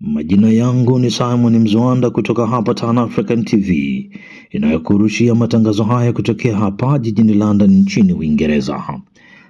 Majina yangu ni Simon Mzwanda kutoka hapa Tan African TV, inayokurushia matangazo haya kutokea hapa jijini London nchini Uingereza.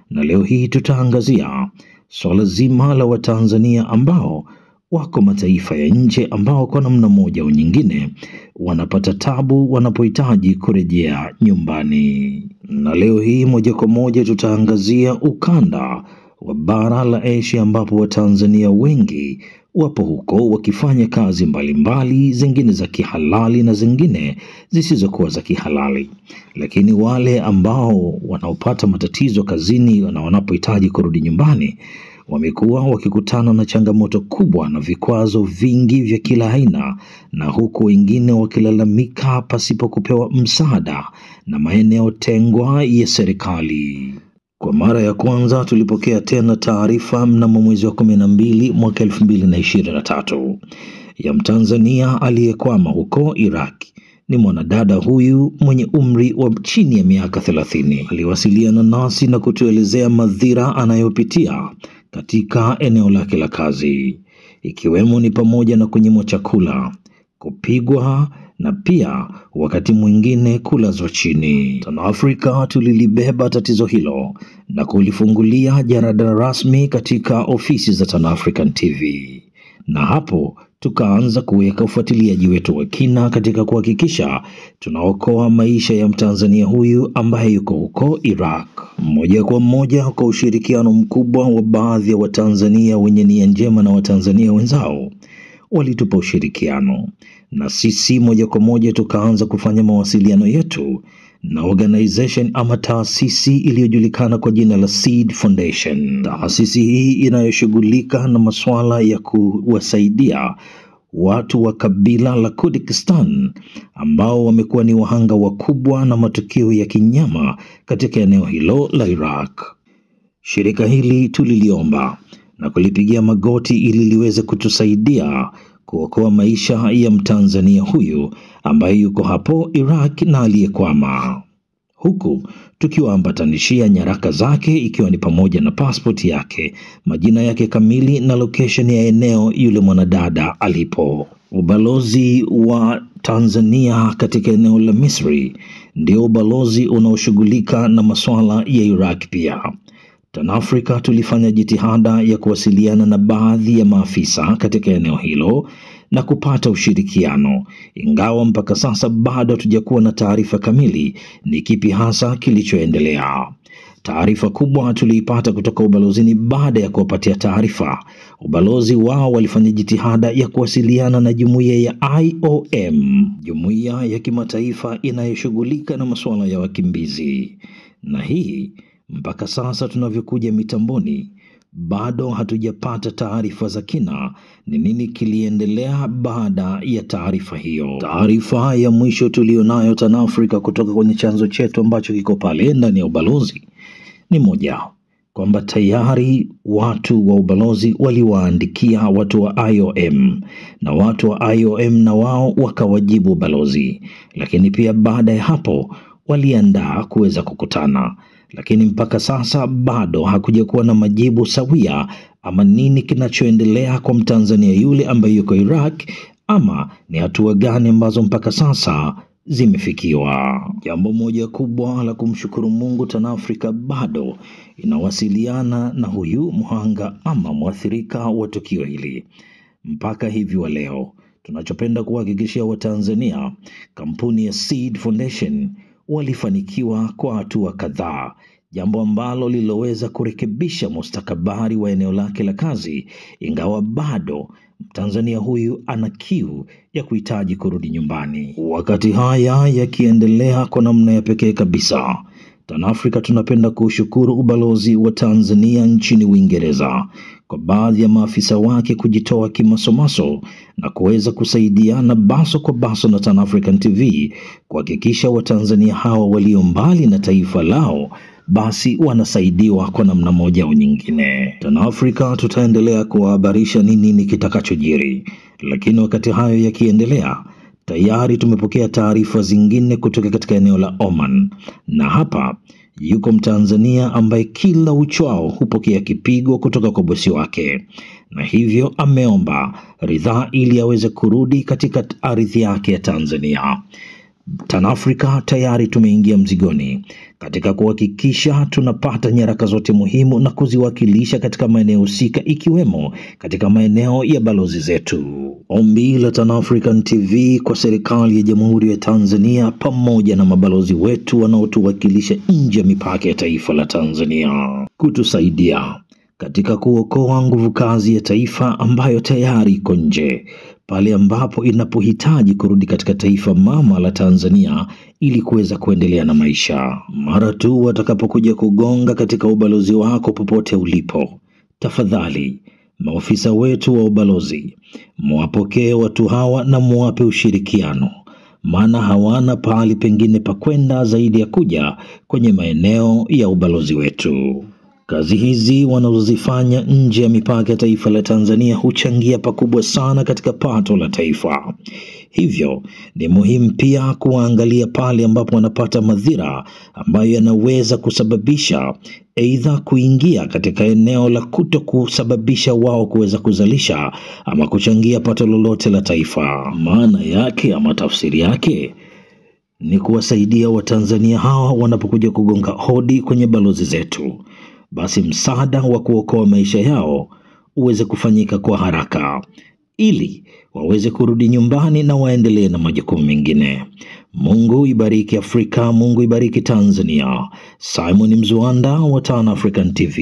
Na leo hii tutaangazia swala zima la Watanzania ambao wako mataifa ya nje ambao kwa namna moja au nyingine wanapata tabu wanapohitaji kurejea nyumbani. Na leo hii moja kwa moja tutaangazia ukanda wa bara la Asia ambapo Watanzania wengi wapo huko wakifanya kazi mbalimbali, zingine za kihalali na zingine zisizokuwa za kihalali. Lakini wale ambao wanaopata matatizo kazini na wanapohitaji kurudi nyumbani wamekuwa wakikutana na changamoto kubwa na vikwazo vingi vya kila aina, na huku wengine wakilalamika pasipo kupewa msaada na maeneo tengwa ya serikali. Kwa mara ya kwanza tulipokea tena taarifa mnamo mwezi wa 12 mwaka 2023 ya Mtanzania aliyekwama huko Iraq. Ni mwanadada huyu mwenye umri wa chini ya miaka 30. Aliwasiliana nasi na kutuelezea madhira anayopitia katika eneo lake la kazi, ikiwemo ni pamoja na kunyimwa chakula, kupigwa na pia wakati mwingine kulazwa chini. Tan Africa tulilibeba tatizo hilo na kulifungulia jarada rasmi katika ofisi za Tan African TV. Na hapo tukaanza kuweka ufuatiliaji wetu wa kina katika kuhakikisha tunaokoa maisha ya Mtanzania huyu ambaye yuko huko Iraq. Moja kwa moja kwa ushirikiano mkubwa wa baadhi ya Watanzania wenye nia njema na Watanzania wenzao walitupa ushirikiano, na sisi moja kwa moja tukaanza kufanya mawasiliano yetu na organization ama taasisi iliyojulikana kwa jina la Seed Foundation. Taasisi hii inayoshughulika na masuala ya kuwasaidia watu wa kabila la Kurdistan ambao wamekuwa ni wahanga wakubwa na matukio ya kinyama katika eneo hilo la Iraq. Shirika hili tuliliomba na kulipigia magoti ili liweze kutusaidia kuokoa maisha ya Mtanzania huyu ambaye yuko hapo Iraq na aliyekwama, huku tukiwaambatanishia nyaraka zake ikiwa ni pamoja na passport yake, majina yake kamili na location ya eneo yule mwanadada alipo. Ubalozi wa Tanzania katika eneo la Misri ndio ubalozi unaoshughulika na masuala ya Iraq pia. Tan Africa tulifanya jitihada ya kuwasiliana na baadhi ya maafisa katika eneo hilo na kupata ushirikiano, ingawa mpaka sasa bado hatujakuwa na taarifa kamili ni kipi hasa kilichoendelea. Taarifa kubwa tuliipata kutoka ubalozini baada ya kuwapatia taarifa. Ubalozi wao walifanya jitihada ya kuwasiliana na jumuiya ya IOM, jumuiya ya kimataifa inayoshughulika na masuala ya wakimbizi, na hii mpaka sasa tunavyokuja mitamboni bado hatujapata taarifa za kina ni nini kiliendelea baada ya taarifa hiyo. Taarifa ya mwisho tulionayo Tan Africa kutoka kwenye chanzo chetu ambacho kiko pale ndani ya ubalozi ni moja, kwamba tayari watu wa ubalozi waliwaandikia watu wa IOM na watu wa IOM na wao wakawajibu ubalozi, lakini pia baada ya hapo waliandaa kuweza kukutana, lakini mpaka sasa bado hakuja kuwa na majibu sawia ama nini kinachoendelea kwa Mtanzania yule ambaye yuko Iraq, ama ni hatua gani ambazo mpaka sasa zimefikiwa. Jambo moja kubwa la kumshukuru Mungu, Tan Africa bado inawasiliana na huyu mhanga ama mwathirika wa tukio hili mpaka hivi wa leo. Tunachopenda kuhakikishia Watanzania, kampuni ya Seed Foundation walifanikiwa kwa hatua kadhaa, jambo ambalo liloweza kurekebisha mustakabali wa eneo lake la kazi, ingawa bado Mtanzania huyu ana kiu ya kuhitaji kurudi nyumbani. Wakati haya yakiendelea kwa namna ya pekee kabisa, Tan Africa tunapenda kushukuru ubalozi wa Tanzania nchini Uingereza kwa baadhi ya maafisa wake kujitoa kimasomaso na kuweza kusaidiana baso kwa baso na Tan African TV kuhakikisha Watanzania hawa walio mbali na taifa lao basi wanasaidiwa kwa namna moja au nyingine. Tan Africa tutaendelea kuhabarisha nini kitakachojiri, lakini wakati hayo yakiendelea, tayari tumepokea taarifa zingine kutoka katika eneo la Oman, na hapa yuko Mtanzania ambaye kila uchao hupokea kipigo kutoka kwa bosi wake, na hivyo ameomba ridhaa ili aweze kurudi katika ardhi yake ya Tanzania. TanAfrika tayari tumeingia mzigoni katika kuhakikisha tunapata nyaraka zote muhimu na kuziwakilisha katika maeneo husika, ikiwemo katika maeneo ya balozi zetu. Ombi la TanAfrican TV kwa serikali ya Jamhuri ya Tanzania pamoja na mabalozi wetu wanaotuwakilisha nje ya mipaka ya taifa la Tanzania kutusaidia katika kuokoa nguvu kazi ya taifa ambayo tayari iko nje, pale ambapo inapohitaji kurudi katika taifa mama la Tanzania ili kuweza kuendelea na maisha. Mara tu watakapokuja kugonga katika ubalozi wako popote ulipo, tafadhali maofisa wetu wa ubalozi mwapokee watu hawa na muwape ushirikiano, maana hawana pahali pengine pa kwenda zaidi ya kuja kwenye maeneo ya ubalozi wetu. Kazi hizi wanazozifanya nje ya mipaka ya taifa la Tanzania huchangia pakubwa sana katika pato la taifa. Hivyo ni muhimu pia kuangalia pale ambapo wanapata madhira ambayo yanaweza kusababisha aidha kuingia katika eneo la kuto kusababisha wao kuweza kuzalisha ama kuchangia pato lolote la taifa. Maana yake ama tafsiri yake ni kuwasaidia Watanzania hawa wanapokuja kugonga hodi kwenye balozi zetu, basi msaada wa kuokoa maisha yao uweze kufanyika kwa haraka ili waweze kurudi nyumbani na waendelee na majukumu mengine. Mungu ibariki Afrika, Mungu ibariki Tanzania. Simon Mzwanda wa TanAfrican TV.